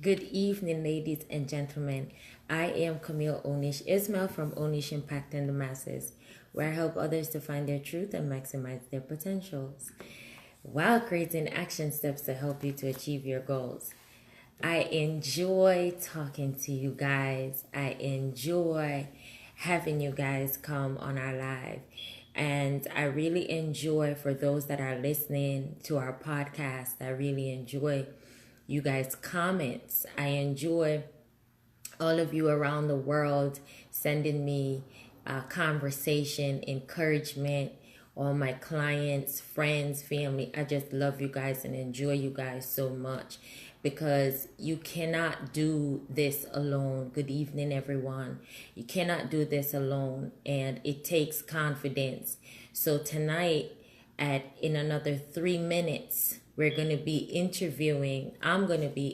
Good evening, ladies and gentlemen. I am Camille Onish Ismail from Onish Impacting the Masses, where I help others to find their truth and maximize their potentials while creating action steps to help you to achieve your goals. I enjoy talking to you guys. I enjoy having you guys come on our live. And I really enjoy, for those that are listening to our podcast, I really enjoy you guys' comments. I enjoy all of you around the world sending me conversation, encouragement, all my clients, friends, family. I just love you guys and enjoy you guys so much because you cannot do this alone. Good evening, everyone. You cannot do this alone, and it takes confidence. So tonight, at in another 3 minutes, I'm going to be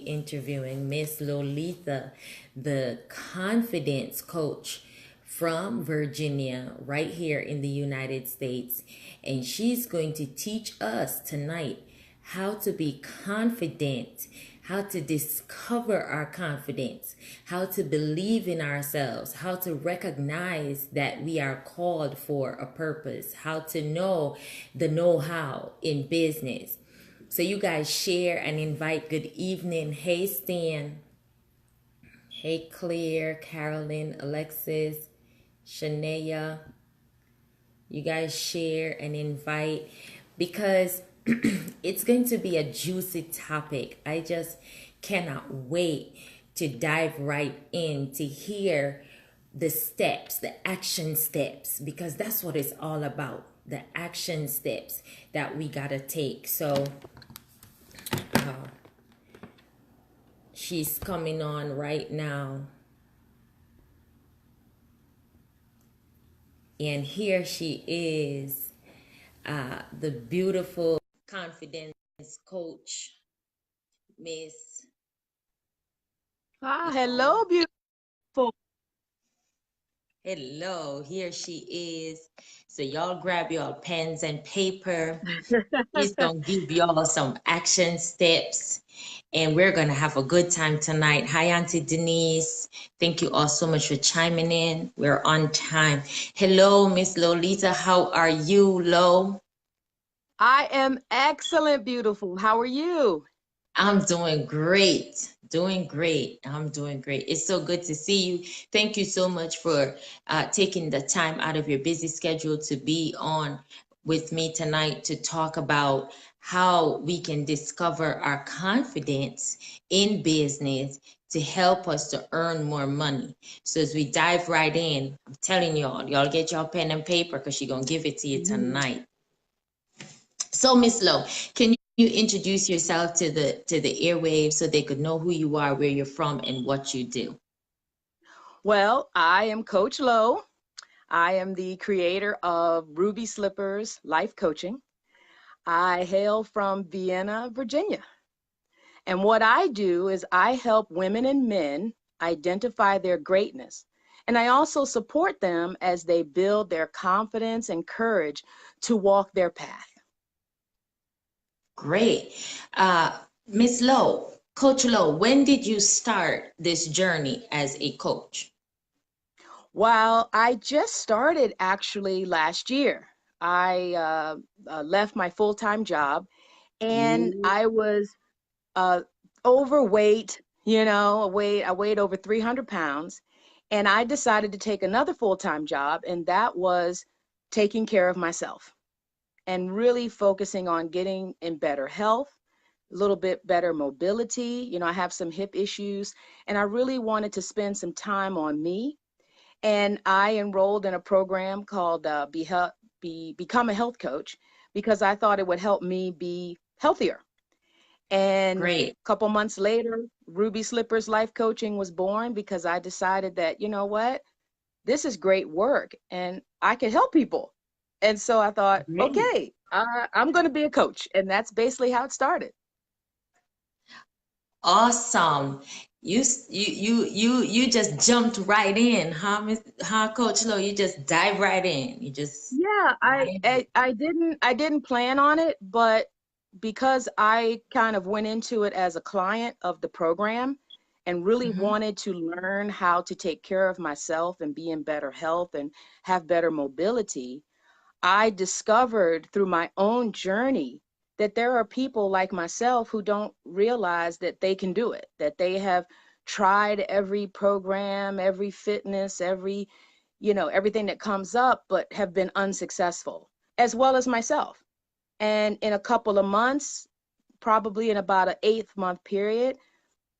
interviewing Miss Lolita, the confidence coach from Virginia, right here in the United States. And she's going to teach us tonight how to be confident, how to discover our confidence, how to believe in ourselves, how to recognize that we are called for a purpose, how to know the know-how in business. So you guys share and invite. Good evening. Hey, Stan. Hey, Claire, Carolyn, Alexis, Shania. You guys share and invite because it's going to be a juicy topic. I just cannot wait to dive right in to hear the steps, the action steps, because that's what it's all about, the action steps that we got to take. So she's coming on right now. And here she is, the beautiful confidence coach, Miss. Hello, beautiful. Hello, here she is. So y'all grab your pens and paper. She's gonna give y'all some action steps, and we're gonna have a good time tonight. Hi, Auntie Denise. Thank you all so much for chiming in. We're on time. Hello, Miss Lolita. How are you, Lo? I am excellent, beautiful. How are you? I'm doing great. Doing great. I'm doing great. It's so good to see you. Thank you so much for taking the time out of your busy schedule to be on with me tonight to talk about how we can discover our confidence in business to help us to earn more money. So as we dive right in, I'm telling y'all get your pen and paper because she's gonna give it to you Mhm. tonight. So, Miss Lowe, can you introduce yourself to the airwaves so they could know who you are, where you're from, and what you do? Well, I am Coach Lowe. I am the creator of Ruby Slippers Life Coaching. I hail from Vienna, Virginia. And what I do is I help women and men identify their greatness. And I also support them as they build their confidence and courage to walk their path. Great. Miss Lowe, Coach Lowe, when did you start this journey as a coach? Well, I just started actually last year. I left my full-time job and Ooh, I was uh, overweight, I weighed over 300 pounds. And I decided to take another full-time job, and that was taking care of myself and really focusing on getting in better health, a little bit better mobility. I have some hip issues, and I really wanted to spend some time on me, and I enrolled in a program called Become a Health Coach because I thought it would help me be healthier. And a great. couple months later, Ruby Slippers Life Coaching was born because I decided that, you know what, this is great work and I can help people. And so I thought, Great. okay, I'm going to be a coach. And that's basically how it started. Awesome. You just jumped right in, huh, Coach Lowe? You just dive right in. You just Yeah, dive in. I didn't plan on it, but because I kind of went into it as a client of the program, and really Mm-hmm. wanted to learn how to take care of myself and be in better health and have better mobility, I discovered through my own journey that there are people like myself who don't realize that they can do it, that they have tried every program, every fitness, every, everything that comes up, but have been unsuccessful, as well as myself. And in a couple of months, probably in about an 8 month period,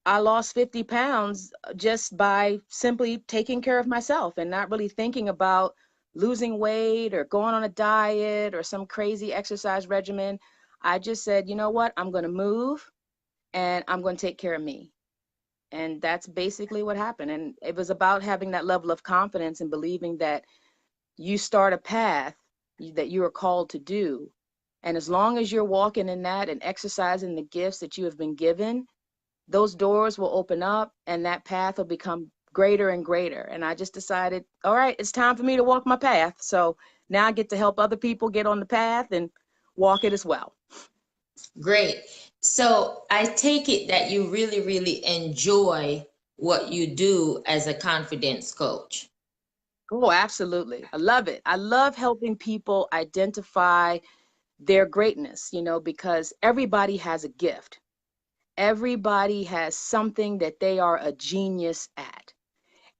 I lost 50 pounds just by simply taking care of myself and not really thinking about losing weight or going on a diet or some crazy exercise regimen. I just said, you know what? I'm going to move and I'm going to take care of me. And that's basically what happened. And it was about having that level of confidence and believing that you start a path that you are called to do. And as long as you're walking in that and exercising the gifts that you have been given, those doors will open up and that path will become greater and greater. And I just decided, all right, it's time for me to walk my path. So now I get to help other people get on the path and walk it as well. Great. So I take it that you really, really enjoy what you do as a confidence coach. Oh, absolutely. I love it. I love helping people identify their greatness, because everybody has a gift. Everybody has something that they are a genius at.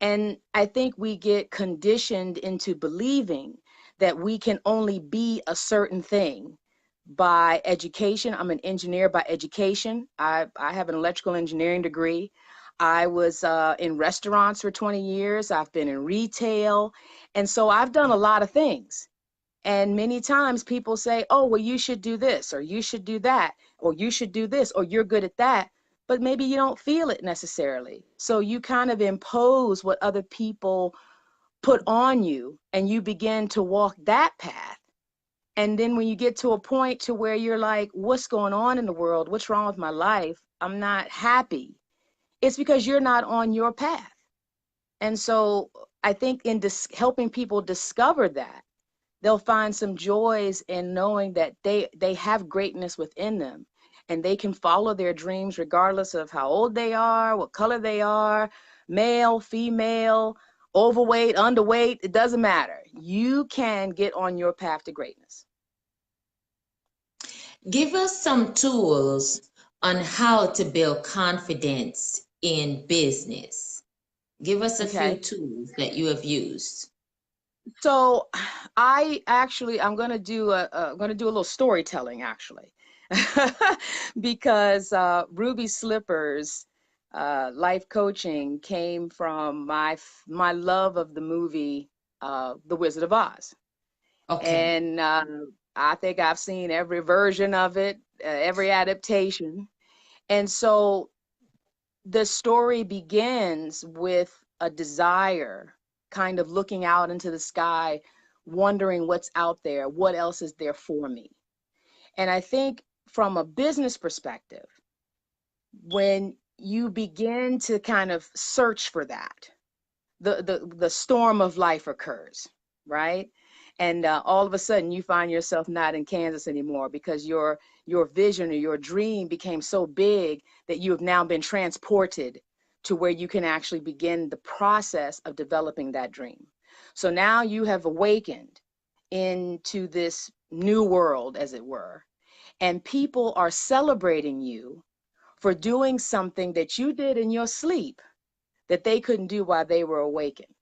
And I think we get conditioned into believing that we can only be a certain thing by education. I'm an engineer by education. I have an electrical engineering degree. I was in restaurants for 20 years. I've been in retail. And so I've done a lot of things. And many times people say, oh, well, you should do this, or you should do that, or you should do this, or you're good at that. But maybe you don't feel it necessarily. So you kind of impose what other people put on you and you begin to walk that path. And then when you get to a point to where you're like, what's going on in the world? What's wrong with my life? I'm not happy. It's because you're not on your path. And so I think in helping people discover that, they'll find some joys in knowing that they have greatness within them and they can follow their dreams regardless of how old they are, what color they are, male, female, overweight, underweight. It doesn't matter. You can get on your path to greatness. Give us some tools on how to build confidence in business. Give us a few Okay. tools that you have used. So I'm going to do a little storytelling actually, because Ruby Slippers life coaching came from my love of the movie The Wizard of Oz. Okay. And I think I've seen every version of it, every adaptation. And so the story begins with a desire, kind of looking out into the sky, wondering what's out there, what else is there for me. And I think from a business perspective, when you begin to kind of search for that, the storm of life occurs, right? And all of a sudden you find yourself not in Kansas anymore because your vision or your dream became so big that you have now been transported to where you can actually begin the process of developing that dream. So now you have awakened into this new world, as it were, and people are celebrating you for doing something that you did in your sleep that they couldn't do while they were awakened.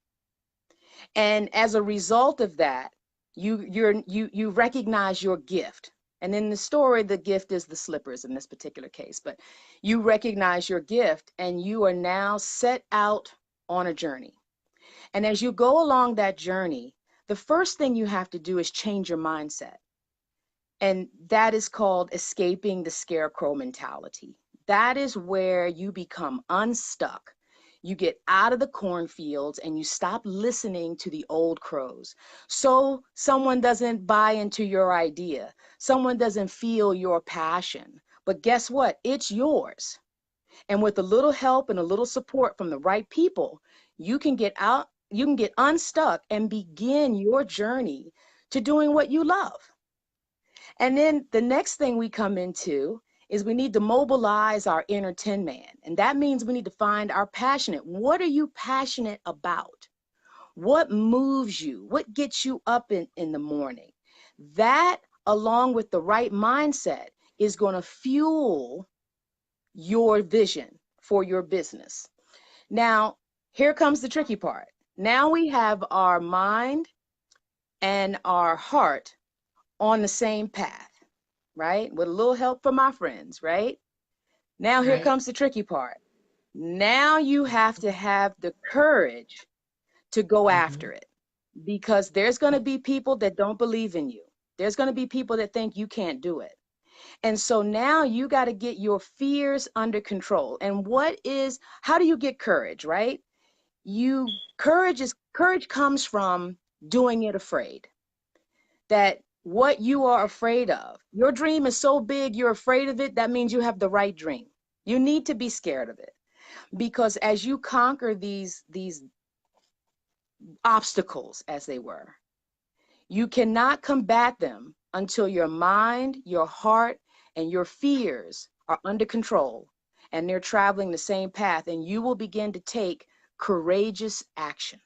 And as a result of that, you recognize your gift. And in the story, the gift is the slippers in this particular case, but you recognize your gift and you are now set out on a journey. And as you go along that journey, the first thing you have to do is change your mindset. And that is called escaping the scarecrow mentality. That is where you become unstuck. You get out of the cornfields and you stop listening to the old crows. So someone doesn't buy into your idea. Someone doesn't feel your passion. But guess what? It's yours. And with a little help and a little support from the right people, you can get out, you can get unstuck and begin your journey to doing what you love. And then the next thing we come into is we need to mobilize our inner tin man. And that means we need to find our passionate. What are you passionate about? What moves you? What gets you up in the morning? That, along with the right mindset, is going to fuel your vision for your business. Now, here comes the tricky part. Now we have our mind and our heart on the same path, right? With a little help from my friends, right? Now, here Right. comes the tricky part. Now you have to have the courage to go Mm-hmm. after it, because there's going to be people that don't believe in you. There's going to be people that think you can't do it. And so now you got to get your fears under control. And how do you get courage, right? Courage comes from doing it afraid. That what you are afraid of, your dream is so big, you're afraid of it. That means you have the right dream. You need to be scared of it, because as you conquer these obstacles, as they were, you cannot combat them until your mind, your heart, and your fears are under control and they're traveling the same path, and you will begin to take courageous action.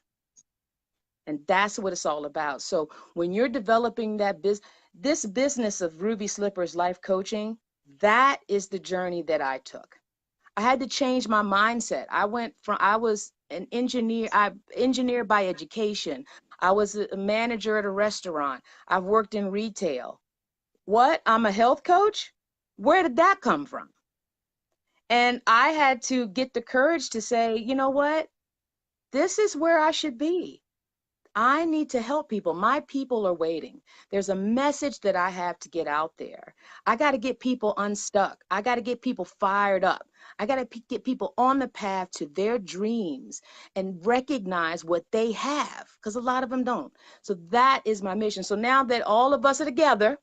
And that's what it's all about. So when you're developing this business of Ruby Slippers life coaching, that is the journey that I took. I had to change my mindset. I was an engineer, engineer by education. I was a manager at a restaurant. I've worked in retail. What? I'm a health coach? Where did that come from? And I had to get the courage to say, you know what? This is where I should be. I need to help people. My people are waiting. There's a message that I have to get out there. I got to get people unstuck. I got to get people fired up. I got to get people on the path to their dreams and recognize what they have, because a lot of them don't. So that is my mission. So now that all of us are together,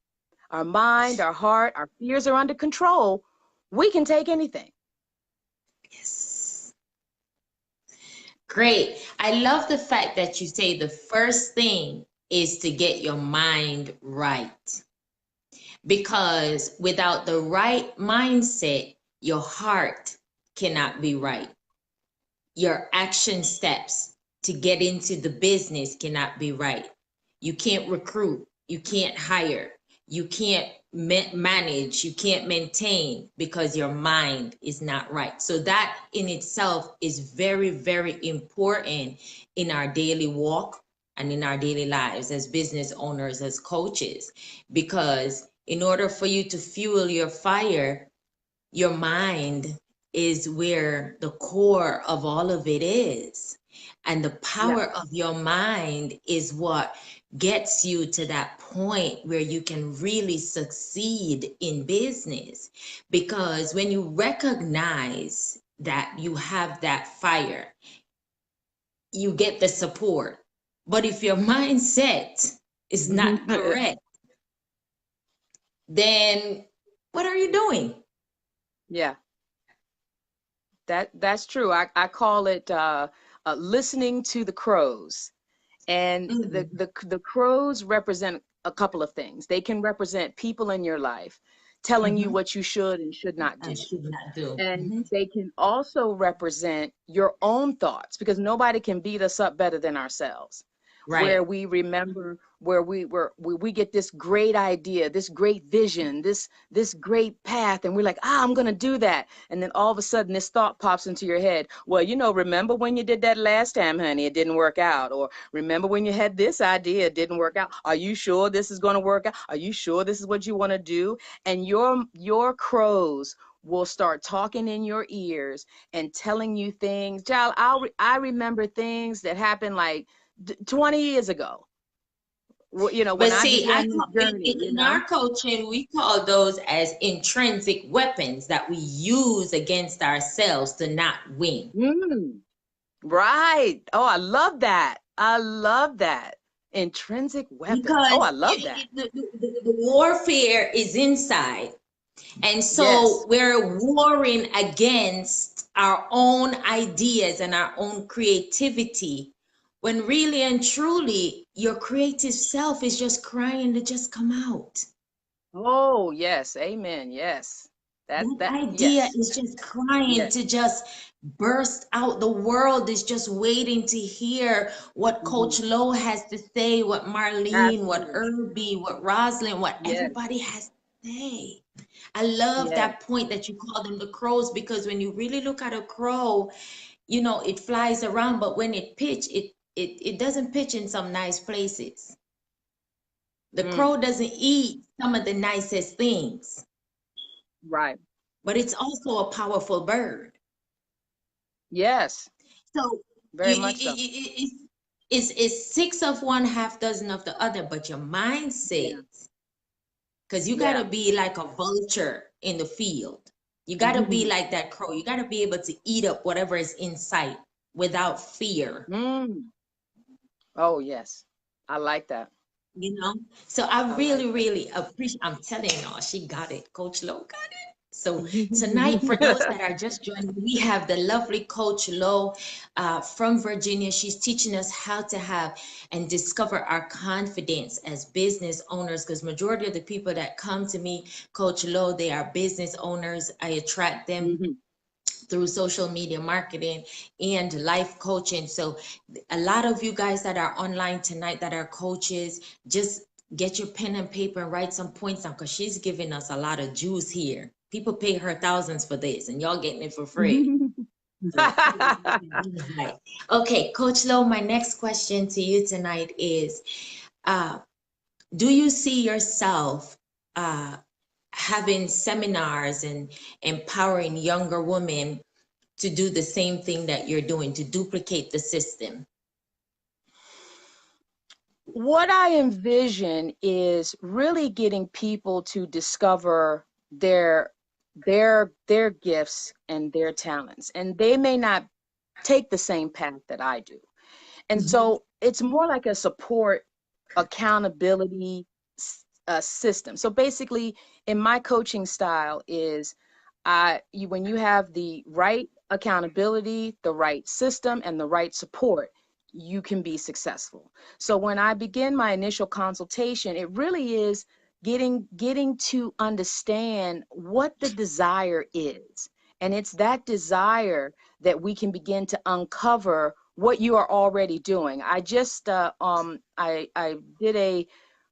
our mind, our heart, our fears are under control, we can take anything. Yes. Great. I love the fact that you say the first thing is to get your mind right. Because without the right mindset, your heart cannot be right. Your action steps to get into the business cannot be right. You can't recruit, you can't hire, you can't manage, you can't maintain because your mind is not right. So that in itself is very, very important in our daily walk and in our daily lives as business owners, as coaches, because in order for you to fuel your fire, your mind is where the core of all of it is. And the Yeah. power of your mind is what gets you to that point where you can really succeed in business. Because when you recognize that you have that fire, you get the support. But if your mindset is not correct, then what are you doing? Yeah. That's true. I call it listening to the crows. And Mhm. the crows represent a couple of things. They can represent people in your life telling you Mhm. what you should and should not I do. should not do. And Mhm. they can also represent your own thoughts, because nobody can beat us up better than ourselves. Where Right. we remember where we get this great idea, this great vision, this great path, and we're like, I'm gonna do that. And then all of a sudden this thought pops into your head. Well, remember when you did that last time, honey, it didn't work out. Or remember when you had this idea, it didn't work out. Are you sure this is gonna work out? Are you sure this is what you want to do? And your crows will start talking in your ears and telling you things. Child, I remember things that happened like 20 years ago, when But I see, began this journey, in our coaching, we call those as intrinsic weapons that we use against ourselves to not win. Mm, right. Oh, I love that. I love that. Intrinsic weapons. Oh, Because I love that. the warfare is inside. And so Yes. we're warring against our own ideas and our own creativity, when really and truly your creative self is just crying to just come out. Oh, yes. Amen. Yes. That idea Yes, is just crying yes. to just burst out. The world is just waiting to hear what Hmm. Coach Lowe has to say, what Marlene, what Absolutely. Irby, what Rosalind, what Yes, everybody has to say. I love yes. that point that you call them the crows, because when you really look at a crow, it flies around, but when it pitch, it doesn't pitch in some nice places. The Mm, crow doesn't eat some of the nicest things, right. but it's also a powerful bird. Yes, So very much so. it's six of one, half dozen of the other, but your Yeah, mindset, because you got yeah. to be like a vulture in the field. You got to be like that crow. You got to be able to eat up whatever is in sight without fear. Mm. Oh, yes. I like that. you know so I I like really that. really appreciate. I'm telling y'all, she got it. Coach Lowe got it. So tonight, for those that are just joining, we have the lovely Coach Lowe from Virginia. She's teaching us how to have and discover our confidence as business owners, because majority of the people that come to me, Coach Lowe, they are business owners. I attract them Hmm. through social media marketing and life coaching. So a lot of you guys that are online tonight that are coaches, just get your pen and paper and write some points down, because she's giving us a lot of juice here. People pay her thousands for this, and y'all getting it for free. So right. Okay, Coach Lowe, my next question to you tonight is, uh, do you see yourself uh, having seminars and empowering younger women to do the same thing that you're doing, to duplicate the system? What I envision is really getting people to discover their gifts and their talents. And they may not take the same path that I do. And Mhm. so it's more like a support accountability system. So basically, in my coaching style is when you have the right accountability, the right system, and the right support, you can be successful. So when I begin my initial consultation, it really is getting to understand what the desire is. And it's that desire that we can begin to uncover what you are already doing. I did a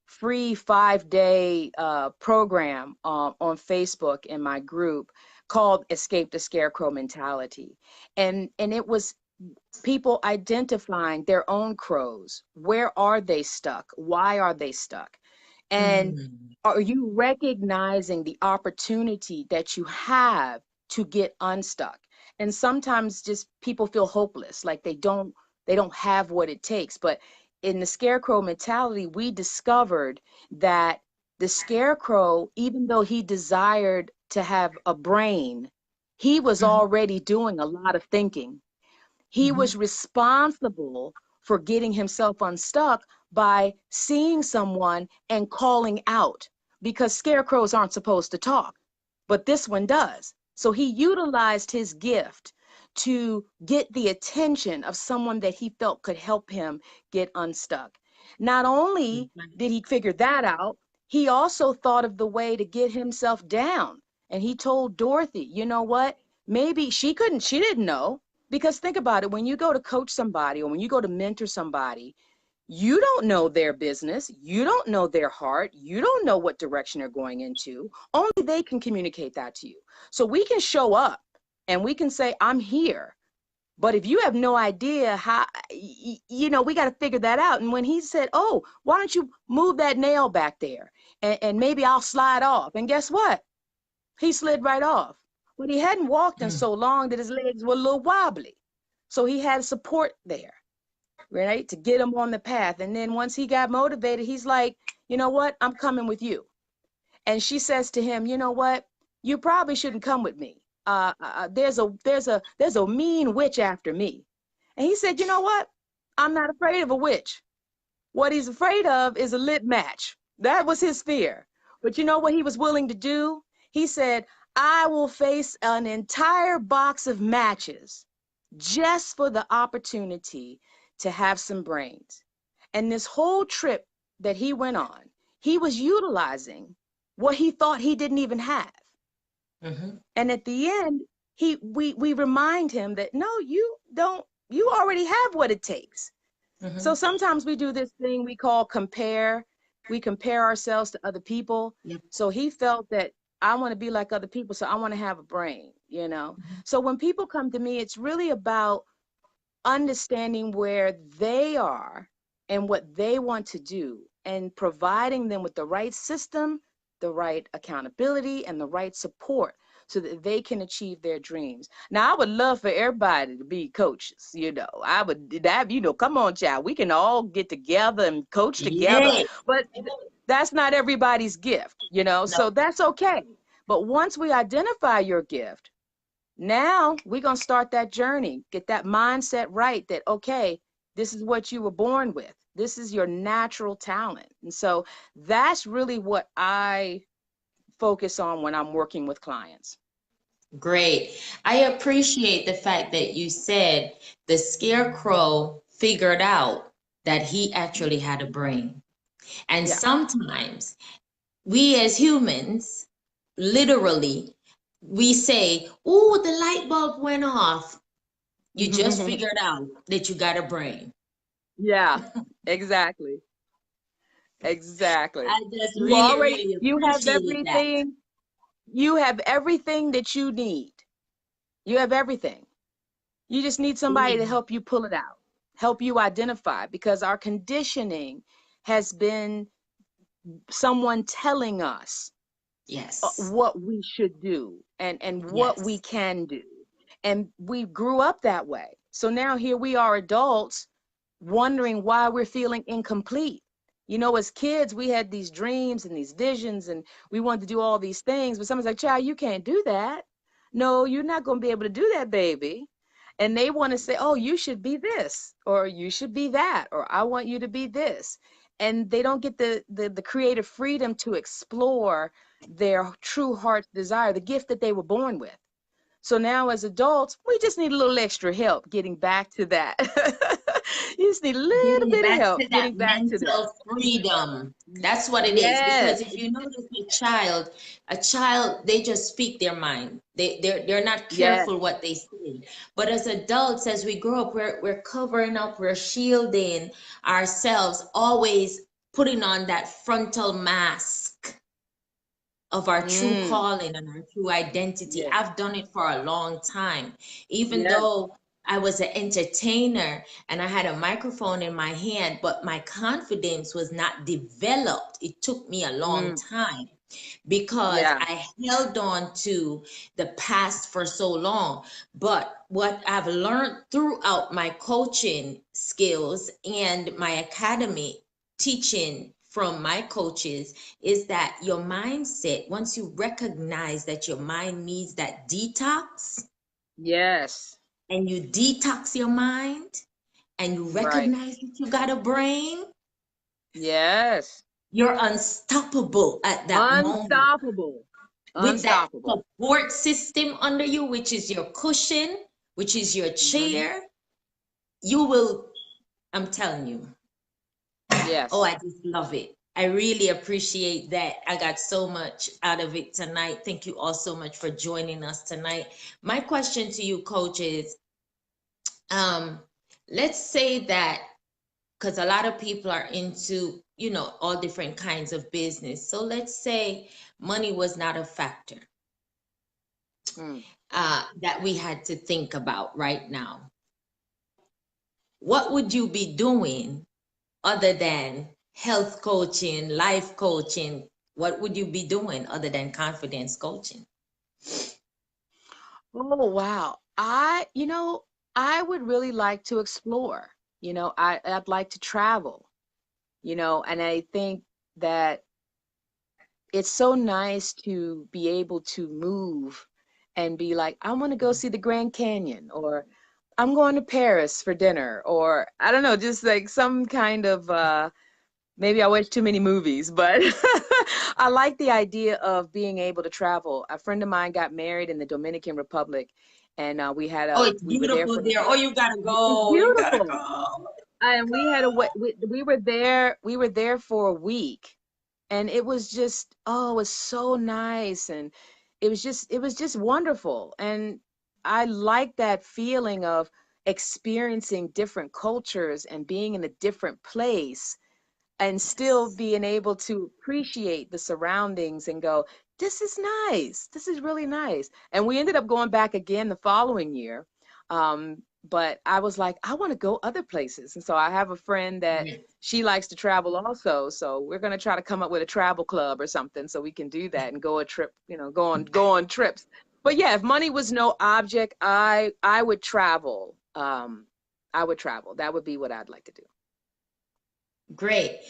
free 5-day program on Facebook in my group called Escape the Scarecrow Mentality. And it was people identifying their own crows. Where are they stuck? Why are they stuck? And Mm. are you recognizing the opportunity that you have to get unstuck? And sometimes just people feel hopeless, like they don't have what it takes. But in the scarecrow mentality, we discovered that the scarecrow, even though he desired to have a brain, he was Mhm. already doing a lot of thinking. He Mhm. was responsible for getting himself unstuck by seeing someone and calling out, because scarecrows aren't supposed to talk, but this one does. So he utilized his gift to get the attention of someone that he felt could help him get unstuck. Not only did he figure that out, he also thought of the way to get himself down. And he told Dorothy, you know what? Maybe she didn't know. Because think about it, when you go to coach somebody or when you go to mentor somebody, you don't know their business. You don't know their heart. You don't know what direction they're going into. Only they can communicate that to you. So we can show up and we can say, I'm here. But if you have no idea how, we got to figure that out. And when he said, oh, why don't you move that nail back there? And maybe I'll slide off. And guess what? He slid right off. But he hadn't walked in Mm. so long that his legs were a little wobbly. So he had support there, right, to get him on the path. And then once he got motivated, he's like, you know what? I'm coming with you. And she says to him, you know what? You probably shouldn't come with me. There's a mean witch after me. And he said, you know what? I'm not afraid of a witch. What he's afraid of is a lit match. That was his fear. But you know what he was willing to do? He said, I will face an entire box of matches just for the opportunity to have some brains. And this whole trip that he went on, he was utilizing what he thought he didn't even have. Mm-hmm. And at the end, we remind him that no, you don't, you already have what it takes. So Mm-hmm. sometimes we do this thing we call compare. We compare ourselves to other people. Yep. So he felt that I want to be like other people, so I want to have a brain, you know. So when people come to me, it's really about understanding where they are and what they want to do and providing them with the right system, the right accountability, and the right support so that they can achieve their dreams. Now, I would love for everybody to be coaches, you know. I would that, you know, come on, child. We can all get together and coach together, Yeah. but that's not everybody's gift, you know. No. So that's okay. But once we identify your gift, now we're going to start that journey, get that mindset right that, okay, this is what you were born with. This is your natural talent. And so that's really what I focus on when I'm working with clients. Great. I appreciate the fact that you said the scarecrow figured out that he actually had a brain. And Yeah. sometimes we as humans, literally, we say, "Oh, the light bulb went off." You just figured out that you got a brain. Yeah, exactly. Exactly. I just really, really You have appreciated that. everything. You have everything that you need. You have everything. You just need somebody to help you pull it out, help you identify, because our conditioning has been someone telling us Yes. what we should do and what we Yes. can do. And we grew up that way. So now here we are adults wondering why we're feeling incomplete. You know, as kids, we had these dreams and these visions and we wanted to do all these things, but someone's like, child, you can't do that. No, you're not going to be able to do that, baby. And they want to say, oh, you should be this, or you should be that, or I want you to be this. And they don't get the creative freedom to explore their true heart's desire, the gift that they were born with. So now as adults, we just need a little extra help getting back to that. You just need a little Getting bit of back help to that getting back to that. mental freedom. That's what it is. Yes. Because if you notice a child, they just speak their mind. They're not Yes. careful what they say. But as adults, as we grow up, we're covering up, we're shielding ourselves, always putting on that frontal mask of our true Mm. calling and our true identity. Yes. I've done it for a long time. Even Yes. though I was an entertainer and I had a microphone in my hand, but my confidence was not developed. It took me a long Mm. time because Yeah. I held on to the past for so long. But what I've learned throughout my coaching skills and my academy teaching from my coaches is that your mindset, once you recognize that your mind needs that detox Yes. and you detox your mind and you Right. recognize that you got a brain, Yes. you're unstoppable at that moment. Unstoppable. With that Unstoppable. support system under you, which is your cushion, which is your Hmm. chair, you will, I'm telling you, oh, Yes. I just love it. I really appreciate that. I got so much out of it tonight. Thank you all so much for joining us tonight. My question to you, coach, is um, let's say that because a lot of people are into, all different kinds of business. So let's say money was not a factor Mm. that we had to think about right now. What would you be doing other than health coaching, life coaching? What would you be doing other than confidence coaching? Oh, wow. I would really like to explore. I'd like to travel, and I think that it's so nice to be able to move and be like, I want to go see the Grand Canyon, or I'm going to Paris for dinner, or I don't know, just like some kind of maybe I watch too many movies, but I like the idea of being able to travel. A friend of mine got married in the Dominican Republic, and Oh, it's we were there beautiful for there. Oh, you gotta it's go. You gotta beautiful. go. And we were there for a week, and it was just, oh, it was so nice. And it was just wonderful. And I like that feeling of experiencing different cultures and being in a different place and still Yes. being able to appreciate the surroundings and go, this is nice. This is really nice. And we ended up going back again the following year. But I was like, I want to go other places. And so I have a friend that Yes. she likes to travel also. So we're going to try to come up with a travel club or something so we can do that and go a trip, go on trips. But yeah, if money was no object, I would travel. I would travel. That would be what I'd like to do. Great.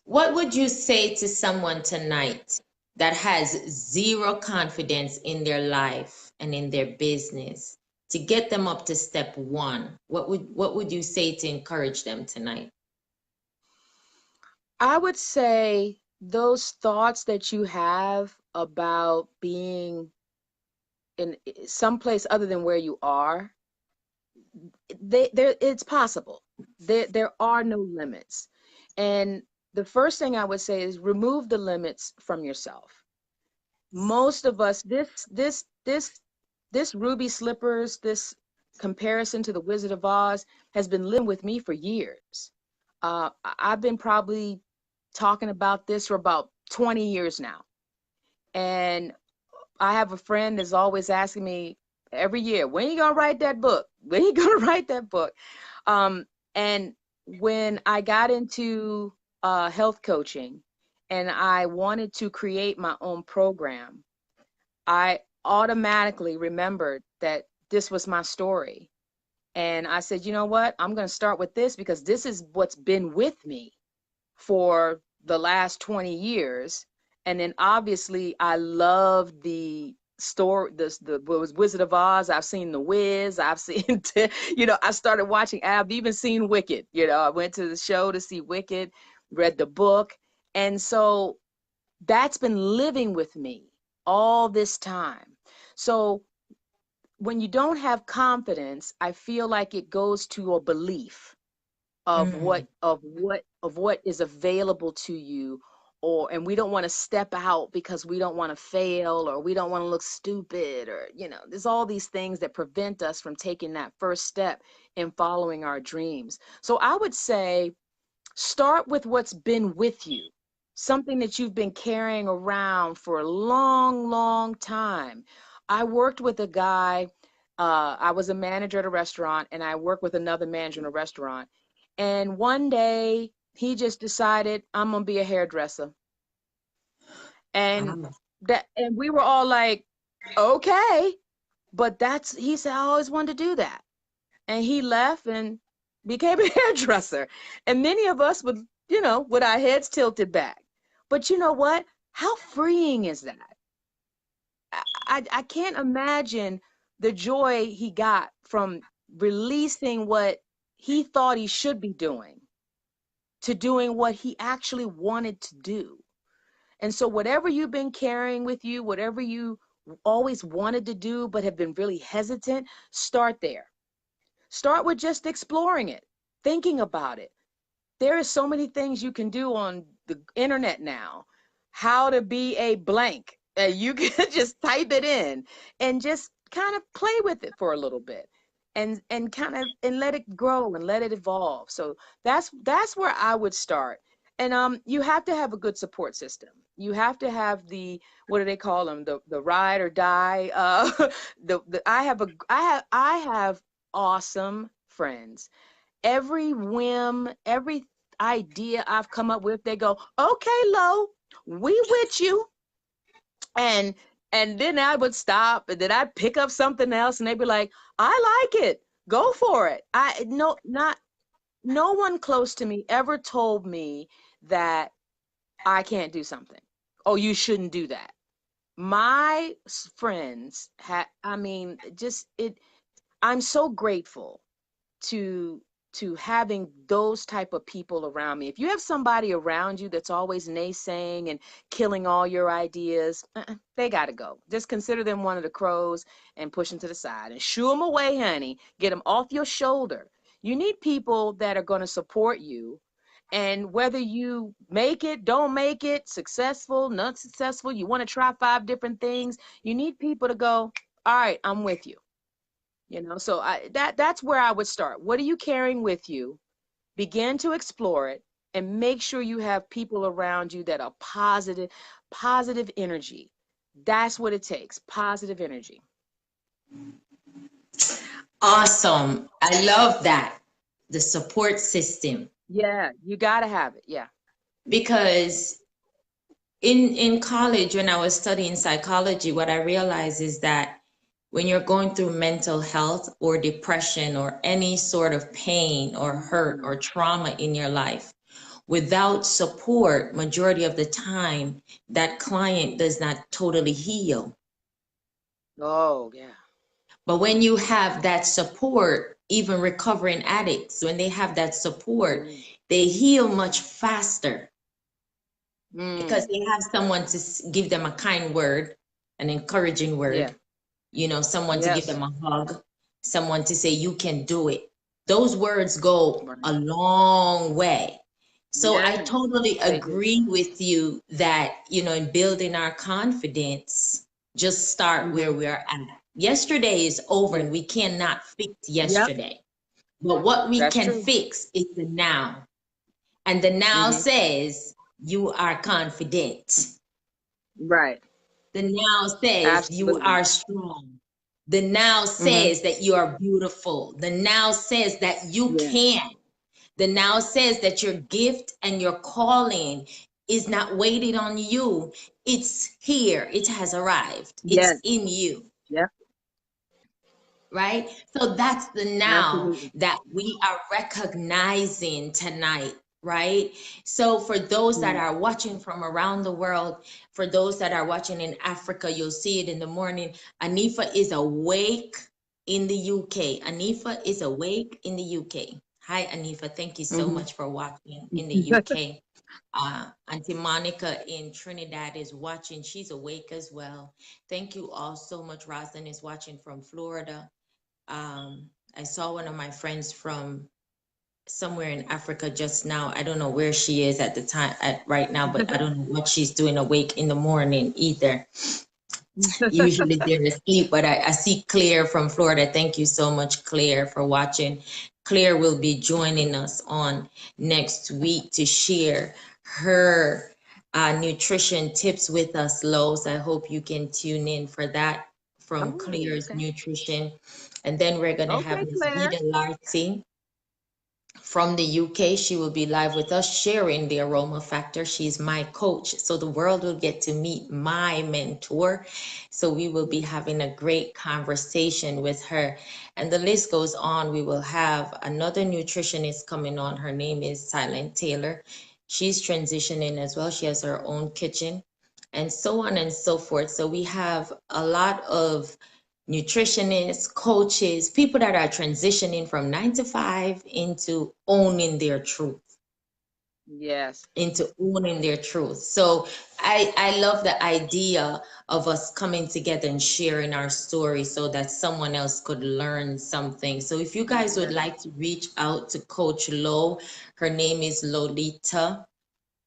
What would you say to someone tonight that has zero confidence in their life and in their business to get them up to step one? What would you say to encourage them tonight? I would say those thoughts that you have about being in someplace other than where you are, it's possible. There are no limits. And the first thing I would say is remove the limits from yourself. Most of us, this ruby slippers, this comparison to the Wizard of Oz has been living with me for years. I've been probably talking about this for about 20 years now. And I have a friend that's always asking me every year, when are you gonna write that book? When are you gonna write that book? Um, and when I got into health coaching and I wanted to create my own program, I automatically remembered that this was my story. And I said, you know what? I'm going to start with this because this is what's been with me for the last 20 years. And then obviously I love the story, the what was Wizard of Oz. I've seen The Wiz. I've seen, I started watching, I've even seen Wicked. I went to the show to see Wicked, read the book. And so that's been living with me all this time. So when you don't have confidence, I feel like it goes to a belief of Mm, what is available to you, and we don't want to step out because we don't want to fail or we don't want to look stupid, or there's all these things that prevent us from taking that first step in following our dreams. So I would say start with what's been with you, something that you've been carrying around for a long, long time. I worked with a guy, I was a manager at a restaurant, and I worked with another manager in a restaurant. And one day he just decided, I'm going to be a hairdresser. And ah, and we were all like, okay. But he said, I always wanted to do that. And he left and became a hairdresser. And many of us would, with our heads tilted back. But you know what? How freeing is that? I can't imagine the joy he got from releasing what he thought he should be doing to doing what he actually wanted to do. And so, whatever you've been carrying with you, whatever you always wanted to do but have been really hesitant, start there. Start with just exploring it, thinking about it. There are so many things you can do on the internet now. How to be a blank. You can just type it in and just kind of play with it for a little bit and kind of and let it grow and let it evolve. So that's where I would start. And you have to have a good support system. You have to have the, what do they call them, the ride or die. The I have awesome friends. Every whim, every idea I've come up with, they go, okay, Lo, we with you. And then I would stop and then I'd pick up something else and they'd be like, I like it. Go for it. No one close to me ever told me that I can't do something. Oh, you shouldn't do that. My friends just it I'm so grateful to having those type of people around me. If you have somebody around you that's always naysaying and killing all your ideas, they got to go. Just consider them one of the crows and push them to the side and shoo them away, honey. Get them off your shoulder. You need people that are going to support you And whether you make it, don't make it, successful, not successful, you want to try 5 different things, you need people to go, all right, I'm with you. So that's where I would start. What are you carrying with you? Begin to explore it and make sure you have people around you that are positive energy. That's what it takes, positive energy. Awesome. I love that. The support system. Yeah, you got to have it. Yeah. Because in college, when I was studying psychology, what I realized is that when you're going through mental health or depression or any sort of pain or hurt or trauma in your life, without support, majority of the time, that client does not totally heal. Oh, yeah. But when you have that support, even recovering addicts, when they have that support, Mm. they heal much faster because Mm. they have someone to give them a kind word, an encouraging Yeah. word, someone to give Yes. them a hug, someone to say, you can do it. Those words go Right. a long way. So I Yes, totally they do. agree with you that, in building our confidence, just start where Mm-hmm. we are at. Yesterday is over Yeah. and we cannot fix Yep. yesterday. But what we That's can true. fix is the now. And the now Mm-hmm. says you are confident. Right. The now says you Absolutely. are strong. The now Mm-hmm. says that you are beautiful. The now says that you Yeah. can. The now says that your gift and your calling is not waiting on you. It's here. It has arrived. It's Yes. in you. Yep. Right? So that's the now Absolutely. that we are recognizing tonight, right? So for those that Mm. are watching from around the world, for those that are watching in Africa, you'll see it in the morning. Anifa is awake in the UK. Anifa is awake in the UK. Hi, Anifa. Thank you so Mm-hmm. much for watching in the UK. Auntie Monica in Trinidad is watching. She's awake as well. Thank you all so much. Roslyn is watching from Florida. I saw one of my friends from somewhere in Africa just now. I don't know where she is at the time at right now, but I don't know what she's doing awake in the morning either. Usually they're asleep, but I see Claire from Florida. Thank you so much, Claire, for watching. Claire will be joining us on next week to share her nutrition tips with us, Lowe's. I hope you can tune in for that from Oh, Claire's okay. Nutrition. And then we're going to have Okay, Miss Claire. Vida Larty from the UK. She will be live with us sharing the aroma factor. She's my coach. So the world will get to meet my mentor. So we will be having a great conversation with her. And the list goes on. We will have another nutritionist coming on. Her name is Silent Taylor. She's transitioning as well. She has her own kitchen and so on and so forth. So we have a lot of nutritionists, coaches, people that are transitioning from 9 to 5 into owning their truth, Yes. into owning their truth. So I love the idea of us coming together and sharing our story so that someone else could learn something. So if you guys would Yes. like to reach out to Coach Lo, her name is Lolita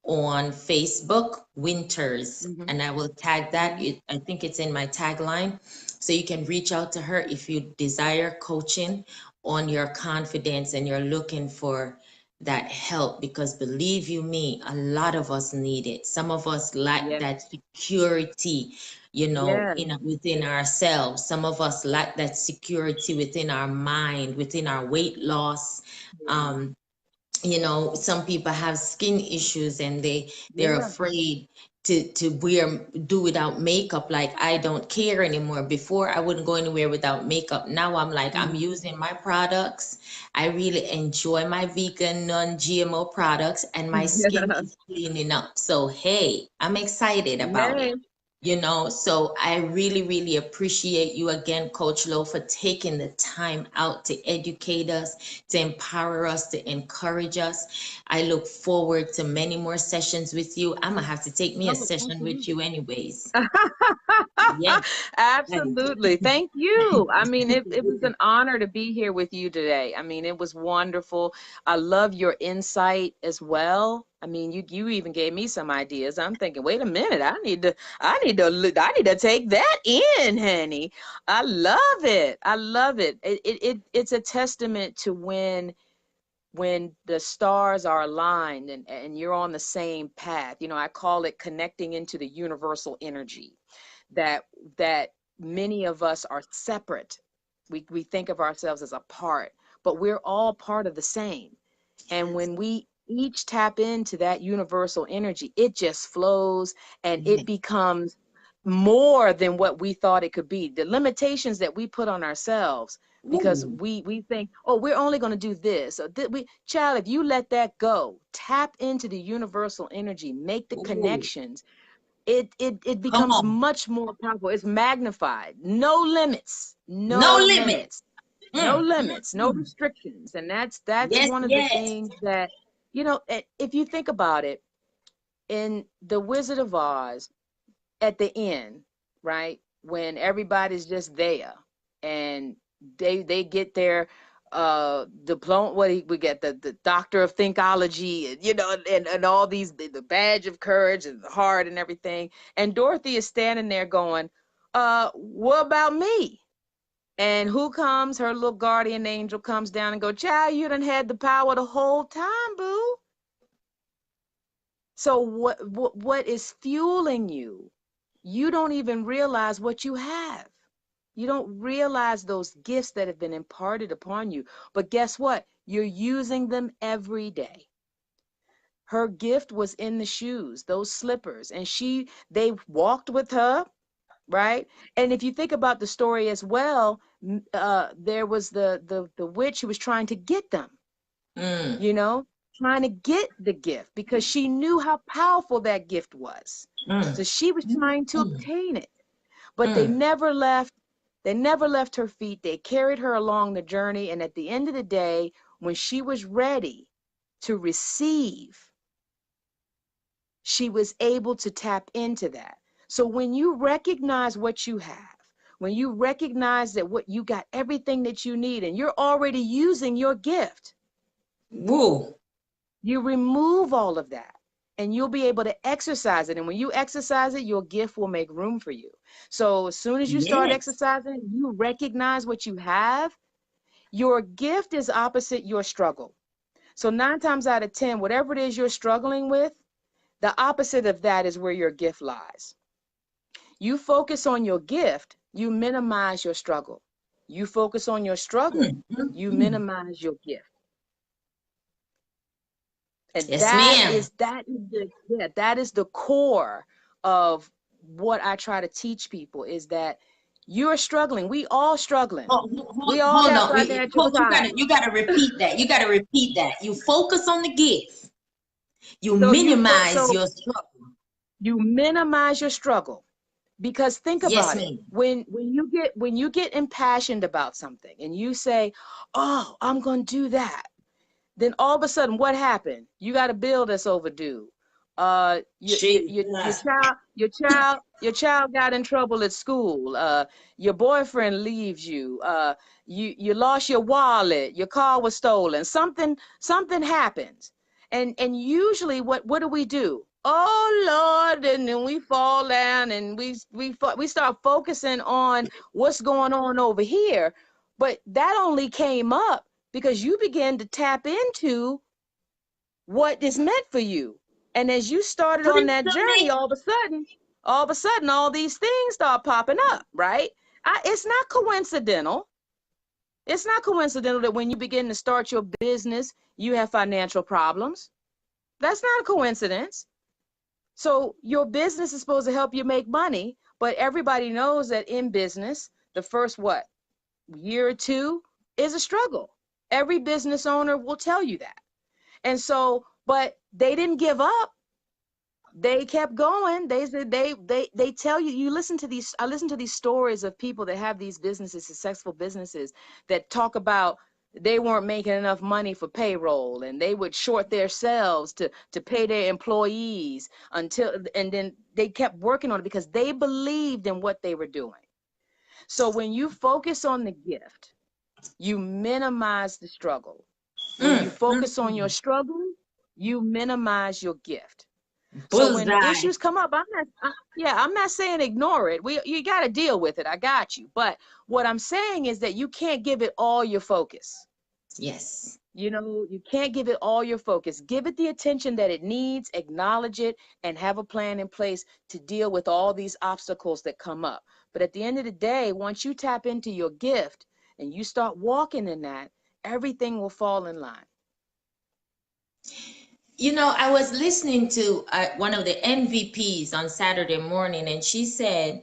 on Facebook, Winters, Mm-hmm. and I will tag that. Mm-hmm. I think it's in my tagline. So you can reach out to her if you desire coaching on your confidence and you're looking for that help because believe you me, a lot of us need it. Some of us lack Yes. that security, Yes. within ourselves. Some of us lack that security within our mind, within our weight loss. Yeah. Um, some people have skin issues and they're Yeah. afraid to do without makeup. Like I don't care anymore. Before I wouldn't go anywhere without makeup. Now I'm like I'm Mm-hmm. using my products. I really enjoy my vegan non-GMO products and my skin Yeah. is cleaning up. So hey, I'm excited about it. Yay. So I really, really appreciate you again, Coach Lowe, for taking the time out to educate us, to empower us, to encourage us. I look forward to many more sessions with you. I'm gonna have to take me a Oh, session with absolutely. you anyways. Yes. Absolutely. Thank you. I mean, it was an honor to be here with you today. I mean, it was wonderful. I love your insight as well. I mean, you even gave me some ideas. I'm thinking, wait a minute, I need to take that in, honey. I love it. I love it. It's a testament to when the stars are aligned and you're on the same path. I call it connecting into the universal energy that that many of us are separate. We think of ourselves as a part, but we're all part of the same. And Yes. when we each tap into that universal energy, it just flows and it Yes. becomes more than what we thought it could be. The limitations that we put on ourselves because Ooh. we think, oh, we're only going to do this. Or child, if you let that go, tap into the universal energy, make the Ooh. connections, it Come becomes on. much more powerful. It's magnified. No limits, No no limit. limits, no Mm, mm, limits, no mm. restrictions. And that's Yes, one of the yes. things that, if you think about it, in The Wizard of Oz, at the end, right, when everybody's just there and they get their diploma, we get the doctor of thinkology, and and all these, the badge of courage and the heart and everything, and Dorothy is standing there going, what about me? And who comes? Her little guardian angel comes down and go, child, you done had the power the whole time, boo. So what is fueling you? You don't even realize what you have. You don't realize those gifts that have been imparted upon you. But guess what? You're using them every day. Her gift was in the shoes, those slippers, and they walked with her, right? And if you think about the story as well, there was the witch who was trying to get them, Mm, you know, trying to get the gift because she knew how powerful that gift was. mm, So she was trying to mm, obtain it, but mm. they never left her feet. They carried her along the journey, and at the end of the day, when she was ready to receive, she was able to tap into that. So when you recognize what you have, when you recognize that what you got everything that you need and you're already using your gift, Woo. you remove all of that and you'll be able to exercise it. And when you exercise it, your gift will make room for you. So as soon as you start Yes. exercising, you recognize what you have. Your gift is opposite your struggle. So 9 times out of 10, whatever it is you're struggling with, the opposite of that is where your gift lies. You focus on your gift, you minimize your struggle. You focus on your struggle, Mm, mm, you mm. minimize your gift. And Yes, ma'am. that is the core of what I try to teach people, is that you're struggling. We all struggling. We all Hold got on. financial Coach, you problems. gotta repeat that. You gotta repeat that. You focus on the gift. You So minimize your struggle. you minimize your struggle, because think Yes, about it. ma'am. When you get impassioned about something and you say, "Oh, I'm going to do that." Then all of a sudden, what happened? You got a bill that's overdue. Your Jesus. child got in trouble at school. Your boyfriend leaves you. You lost your wallet. Your car was stolen. Something happens, and usually, what do? Oh Lord! And then we fall down and we start focusing on what's going on over here, but that only came up because you begin to tap into what is meant for you. And as you started on Preach that to journey, me. all these things start popping up, right? It's not coincidental. It's not coincidental that when you begin to start your business, you have financial problems. That's not a coincidence. So your business is supposed to help you make money, but everybody knows that in business, the first year or two is a struggle. Every business owner will tell you that. And so, but they didn't give up. they kept going. They said they tell you, you listen to these, I listen to these stories of people that have these businesses, successful businesses, that talk about they weren't making enough money for payroll, and they would short themselves to pay their employees until, and then they kept working on it because they believed in what they were doing. So when you focus on the gift, you minimize the struggle. When you focus on your struggle, you minimize your gift. So when Bullseye. issues come up, I'm not saying ignore it. You got to deal with it. I got you. But what I'm saying is that you can't give it all your focus. Yes. You know, you can't give it all your focus. Give it the attention that it needs, acknowledge it, and have a plan in place to deal with all these obstacles that come up. But at the end of the day, once you tap into your gift and you start walking in that, everything will fall in line. You know, I was listening to one of the MVPs on Saturday morning, and she said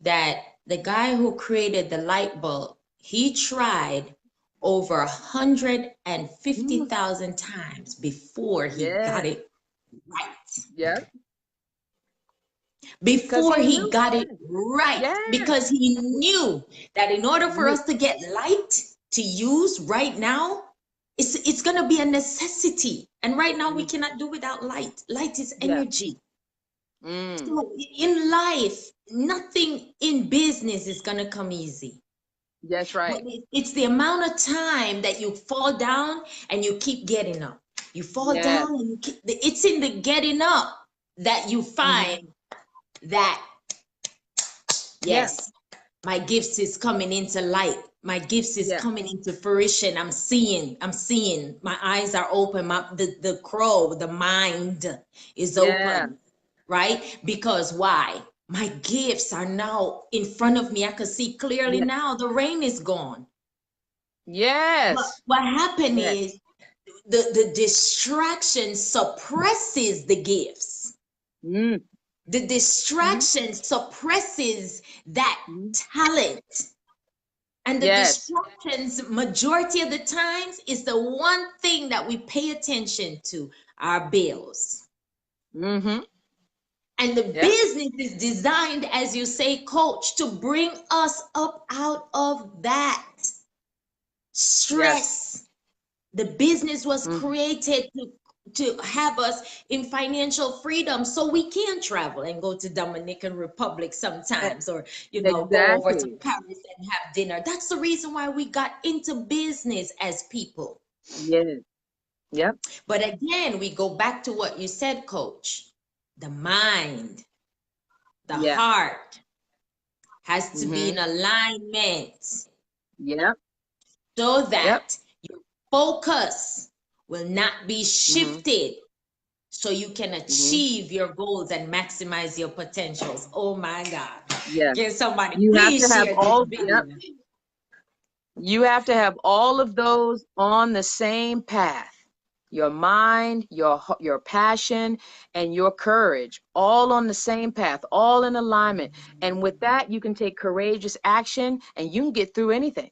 that the guy who created the light bulb, he tried over 150,000 times before he Yeah. got it right. Yeah. Because Before he he knew. got it right. Yeah. Because he knew that in order for Yeah. us to get light to use right now, it's going to be a necessity. And right now, we cannot do without light. Light is Yeah. energy. Mm. So in life, nothing in business is going to come easy. That's But right. it's the amount of time that you fall down and you keep getting up. You fall Yes. down and you keep, it's in the getting up that you find that, Yeah. yes, my gifts is coming into light. My gifts is Yeah. coming into fruition. I'm seeing. My eyes are open. The crow, the mind is Yeah. open, right? Because why? My gifts are now in front of me. I can see clearly Yeah. now. The rain is gone. But Yes. what happened Yes. is the distraction suppresses the gifts. Mm. The Mm-hmm. distraction suppresses that Mm-hmm. talent. And the Yes. distractions, majority of the times, is the one thing that we pay attention to, our bills. Mm-hmm. And the Yeah. business is designed, as you say, coach, to bring us up out of that Yes. stress. The business was Mm. created to have us in financial freedom so we can travel and go to Dominican Republic E- sometimes, or go over to Exactly. Paris and have dinner. That's the reason why we got into business as people. Yes. Yep. But again, we go back to what you said, coach. The mind, the Yeah. heart has to be Mm-hmm. in alignment Yep. so Yep. that your focus will not be Mm-hmm. shifted, so you can Mm-hmm. achieve your goals and maximize your potentials. Oh my God. Yeah. Can somebody You have to please have share this all, yep. video? You have to have all of those on the same path. Your mind, your passion, and your courage, all on the same path, all in alignment. And with that, you can take courageous action and you can get through anything.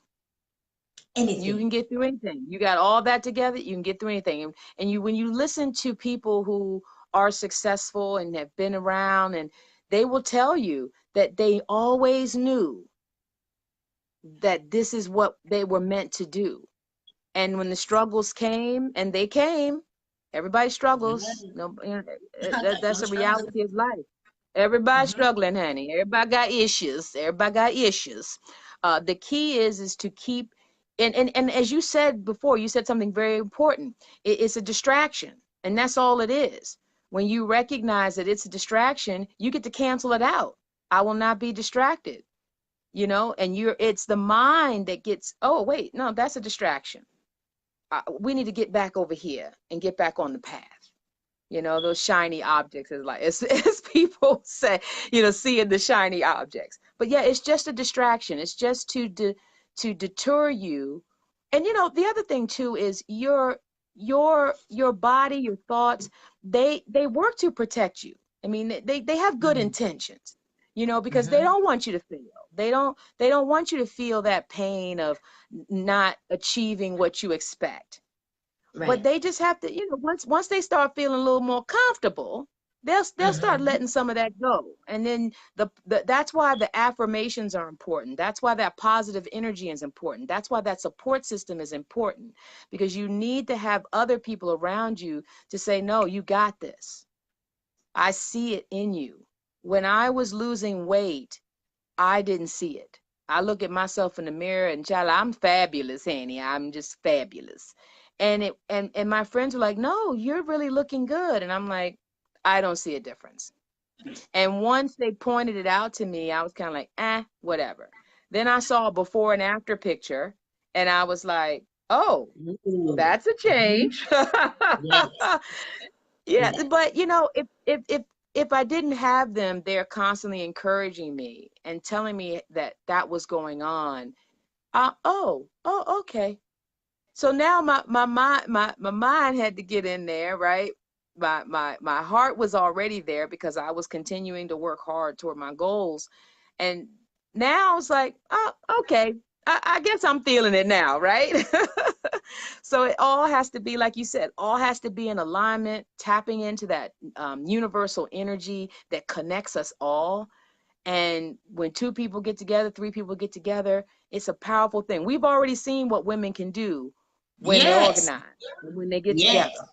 You Anything. can get through anything. You got all that together, you can get through anything. And you, when you listen to people who are successful and have been around, and they will tell you that they always knew that this is what they were meant to do. And when the struggles came, and they came, everybody struggles. No, that's No a struggle. reality of life. Everybody's Mhm. struggling, honey. Everybody got issues. Everybody got issues. The key is to keep, and as you said before, you said something very important. It's a distraction, and that's all it is. When you recognize that it's a distraction, you get to cancel it out. I will not be distracted, and it's the mind that gets, oh, wait, no, that's a distraction. We need to get back over here and get back on the path. Those shiny objects is like, as people say, seeing the shiny objects. But yeah, it's just a distraction. It's just to deter you. And the other thing too is your body, your thoughts, they work to protect you. I mean, they have good Mhm. intentions, because they Mhm. don't want you to fail. They don't want you to feel that pain of not achieving what you expect. But Right. they just have to, once they start feeling a little more comfortable, they'll start Mm-hmm. letting some of that go. And then that's why the affirmations are important. That's why that positive energy is important. That's why that support system is important, because you need to have other people around you to say, no, you got this. I see it in you. When I was losing weight, I didn't see it. I look at myself in the mirror and child, I'm fabulous, honey. I'm just fabulous. And my friends were like, no, you're really looking good. And I'm like, I don't see a difference. And once they pointed it out to me, I was kind of like, whatever. Then I saw a before and after picture, and I was like, oh, Ooh. that's a Mhm. change. Yes. Yeah, Yes. but you know, if I didn't have them, they're constantly encouraging me and telling me that that was going on. Okay. So now my mind had to get in there, right? My heart was already there because I was continuing to work hard toward my goals. And now I was like, oh, okay. I guess I'm feeling it now, right? So it all has to be, like you said, all has to be in alignment, tapping into that universal energy that connects us all. And when two people get together, three people get together, it's a powerful thing. We've already seen what women can do when they Yes. organize and when they get Yes. together.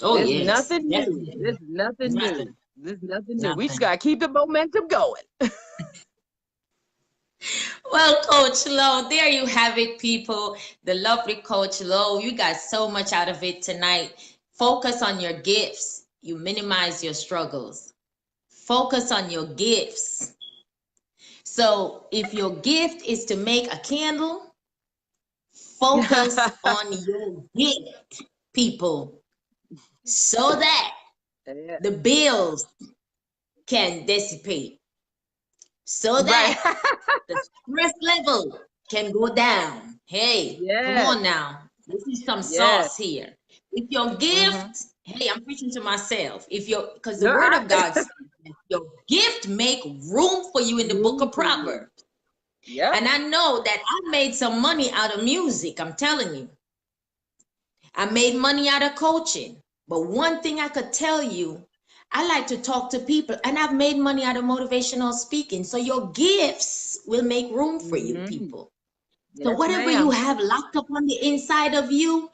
Oh, There's yes. nothing new. Definitely. There's nothing Nothing. new. There's nothing new. We just Nothing. got to keep the momentum going. Well, Coach Lowe, there you have it, people. The lovely Coach Lowe. You got so much out of it tonight. Focus on your gifts. You minimize your struggles. Focus on your gifts. So if your gift is to make a candle, focus on your gift, people, so that Yeah. the bills can dissipate, so Right. that the stress level can go down. Hey, come Yes. on now. This is some Yes. sauce here. If your Mm-hmm. gift, hey, I'm preaching to myself. If your, because the No, word of God says that your gift make room for you in the book room of for you. Proverbs. Yep. And I know that I made some money out of music. I'm telling you, I made money out of coaching. But one thing I could tell you, I like to talk to people, and I've made money out of motivational speaking. So your gifts will make room for you, Mm-hmm. people. So Yes, whatever you ma'am. have locked up on the inside of you,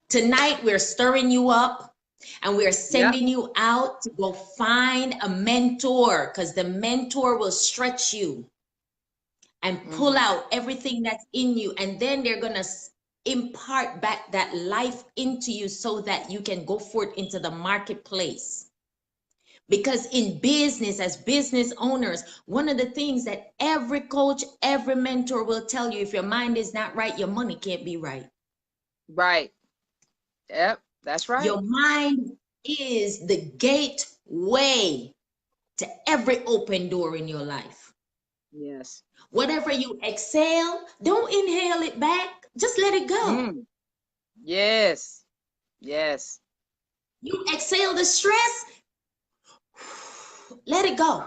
tonight we're stirring you up and we're Yep. sending you out to go find a mentor, because the mentor will stretch you and pull Mm-hmm. out everything that's in you, and then they're going to impart back that life into you so that you can go forth into the marketplace. Because in business, as business owners, one of the things that every coach, every mentor will tell you, if your mind is not right, your money can't be right. Right. Yep. That's right. Your mind is the gateway to every open door in your life. Yes. Whatever you exhale, don't inhale it back. Just let it go. Mm. Yes. Yes. You exhale the stress, let it go.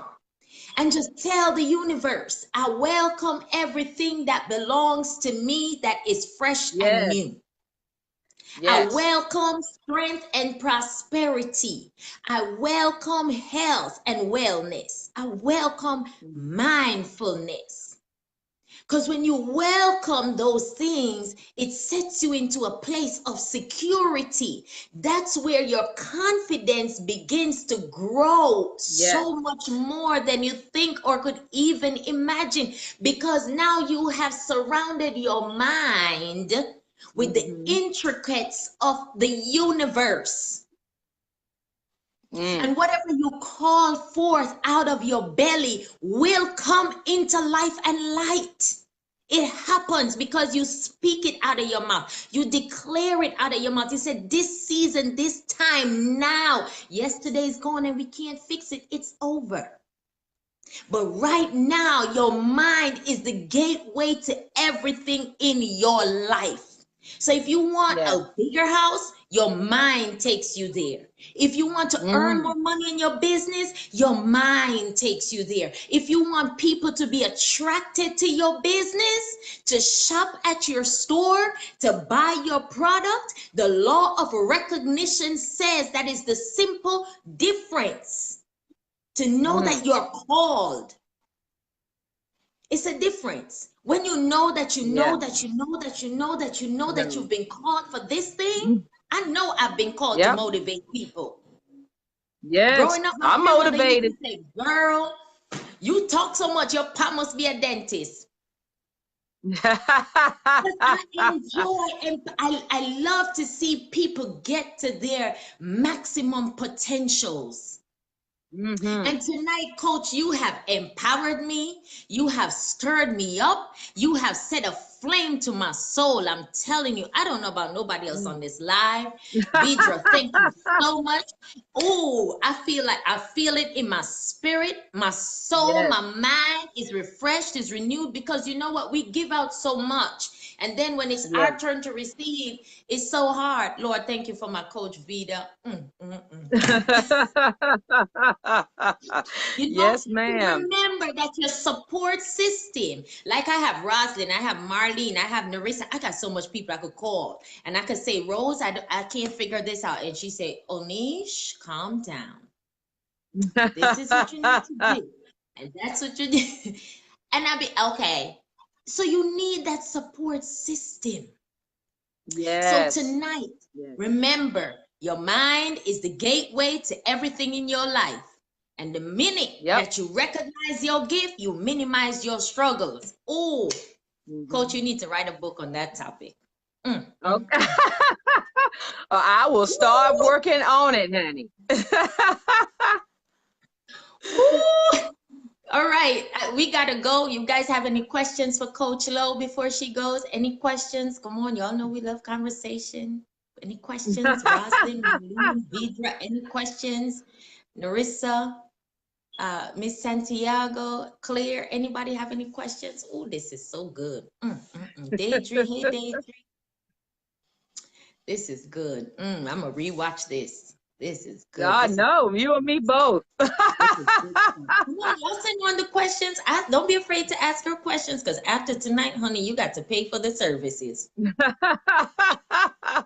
And just tell the universe, I welcome everything that belongs to me that is fresh and Yes. new. I Yes. welcome strength and prosperity. I welcome health and wellness. I welcome mindfulness. Because when you welcome those things, it sets you into a place of security. That's where your confidence begins to grow Yes. so much more than you think or could even imagine. Because now you have surrounded your mind with the Mm-hmm. intricates of the universe. Mm. And whatever you call forth out of your belly will come into life and light. It happens because you speak it out of your mouth. You declare it out of your mouth. You said, this season, this time, now. Yesterday's gone and we can't fix it. It's over. But right now, your mind is the gateway to everything in your life. So if you want Yes. a bigger house, your mind takes you there. If you want to earn more money in your business, your mind takes you there. If you want people to be attracted to your business, to shop at your store, to buy your product, the law of recognition says that is the simple difference. To know that you're called. It's a difference. When you know that you know that you know that you know that you know that you've been called for this thing. I know I've been called to motivate people. Yes, Growing up, my I'm grandmother used motivated. to say, girl, you talk so much, your pop must be a dentist. Because I enjoy and I love to see people get to their maximum potentials. And tonight, Coach, you have empowered me. You have stirred me up. You have set a flame to my soul. I'm telling you, I don't know about nobody else on this live. Vidra, thank you so much. Oh, I feel it in my spirit, my soul, my mind is refreshed, is renewed, because you know what? We give out so much. And then when it's our turn to receive, it's so hard. Lord, thank you for my coach, Vida. You know, Yes, ma'am. remember that your support system, like I have Roslyn, I have Marlene, I have Narissa, I got so much people I could call. And I could say, Rose, I can't figure this out. And she say, Onish, calm down. This is what you need to do. And that's what you need. And I'll be, okay. So you need that support system. Yes. So tonight, remember, your mind is the gateway to everything in your life. And the minute that you recognize your gift, you minimize your struggles. Oh, Coach, you need to write a book on that topic. Okay. I will start working on it, honey. All right, we gotta go. You guys have any questions for Coach Lo before she goes? Any questions? Come on, y'all know we love conversation. Any questions? Roslyn, Marlene, Vidra, any questions? Narissa, Miss Santiago, Claire, anybody have any questions? Oh, this is so good. Deidre, hey Deidre. This is good. I'm gonna rewatch this. This is good. God, no, you and me both. Come on, y'all send on the questions. Don't be afraid to ask her questions, because after tonight, honey, you got to pay for the services. Ooh,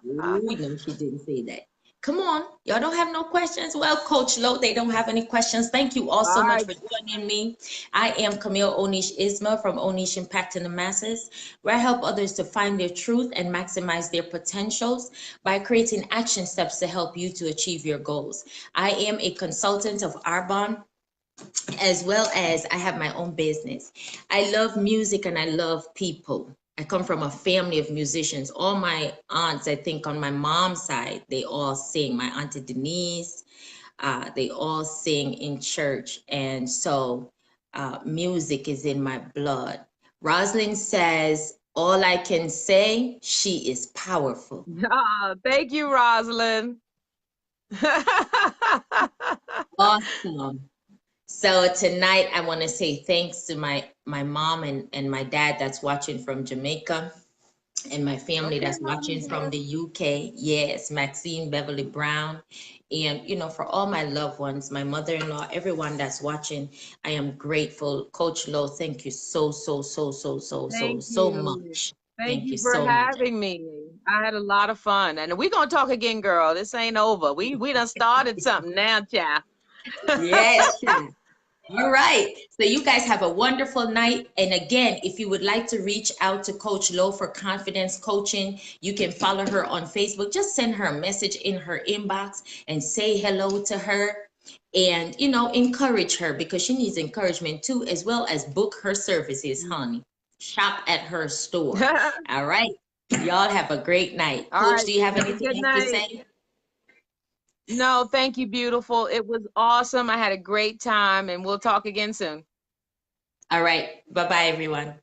no, she didn't say that. Come on, y'all don't have no questions? Well, Coach Lo, they don't have any questions. Thank you all so much for joining me. I am Camille Onish Isma from Onish Impacting the Masses, where I help others to find their truth and maximize their potentials by creating action steps to help you to achieve your goals. I am a consultant of Arbonne, as well as I have my own business. I love music and I love people. I come from a family of musicians. All my aunts, I think on my mom's side, they all sing. My auntie Denise, they all sing in church. And so music is in my blood. Rosalind says, all I can say, she is powerful. Oh, thank you, Rosalind. Awesome. So tonight I want to say thanks to my mom and my dad that's watching from Jamaica, and my family that's watching from the UK. Yes, Maxine, Beverly Brown, and you know, for all my loved ones, my mother-in-law, everyone that's watching, I am grateful. Coach Lo, thank you so much. Thank you for having me. I had a lot of fun, and we're gonna talk again, girl. This ain't over. We done started something now, child. Yes, child. All right. So you guys have a wonderful night. And again, if you would like to reach out to Coach Lo for confidence coaching, you can follow her on Facebook. Just send her a message in her inbox and say hello to her, and, you know, encourage her, because she needs encouragement too, as well as book her services, honey. Shop at her store. All right. Y'all have a great night. Coach, do you have anything else to say? No, thank you, beautiful. It was awesome. I had a great time, and we'll talk again soon. All right. Bye-bye, everyone.